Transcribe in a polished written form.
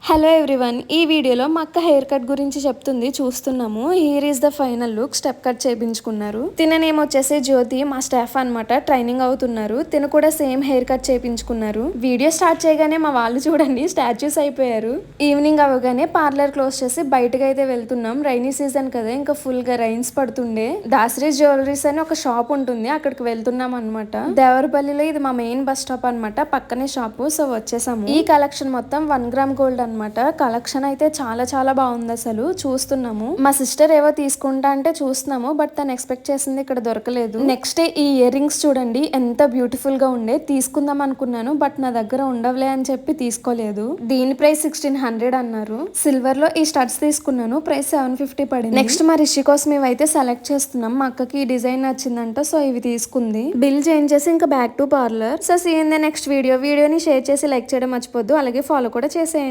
Hello everyone, ఈ వీడియోలో మా అక్క హెయిర్ కట్ గురించి చెప్తుంది. చూస్తున్నాము. Here is the final look. Step cut చేయించుకున్నారు. తిన నేమ్ వచ్చేసి జ్యోతి, మా స్టాఫ్ అన్నమాట. ట్రైనింగ్ అవుతున్నారు. తిన కూడా సేమ్ హెయిర్ కట్ చేయించుకున్నారు. వీడియో స్టార్ట్ చేయగానే మా వాళ్ళు చూడండి స్టాచ్యూస్ అయిపోయారు. ఈవినింగ్ అవగానే పార్లర్ క్లోజ్ చేసి బయటకు అయితే వెళ్తున్నాం. రైనీ సీజన్ కదా, ఇంకా ఫుల్ గా రైన్స్ పడుతుండే. దాసరి జ్యువెలరీస్ అని ఒక షాప్ ఉంటుంది, అక్కడికి వెళ్తున్నాం అనమాట. దేవరపల్లిలో ఇది మా మెయిన్ బస్ స్టాప్ అనమాట. పక్కనే షాపు. సో వచ్చేసాము. ఈ కలెక్షన్ మొత్తం 1 గ్రామ్ గోల్డ్ అనమాట. కలెక్షన్ అయితే చాలా చాలా బాగుంది. అసలు చూస్తున్నాము. మా సిస్టర్ ఏవో తీసుకుంటా అంటే చూస్తున్నాము, బట్ తను ఎక్స్పెక్ట్ చేసింది ఇక్కడ దొరకలేదు. నెక్స్ట్ ఈ ఇయర్ రింగ్స్ చూడండి ఎంత బ్యూటిఫుల్ గా ఉండే. తీసుకుందాం అనుకున్నాను, బట్ నా దగ్గర ఉండవులే అని చెప్పి తీసుకోలేదు. దీని ప్రైస్ 1600 అన్నారు. సిల్వర్ లో ఈ స్టడ్స్ తీసుకున్నాను, ప్రైస్ 750 పడింది. నెక్స్ట్ మా రిషి కోసం ఇవైతే సెలెక్ట్ చేస్తున్నాం. మా అక్కకి ఈ డిజైన్ నచ్చిందంట, సో ఇవి తీసుకుంది. బిల్ చేంజ్ చేసి ఇంకా back to parlour. So see in the next వీడియోని షేర్ చేసి లైక్ చేయడం మర్చిపోద్దు. అలాగే ఫాలో కూడా చేసేయండి.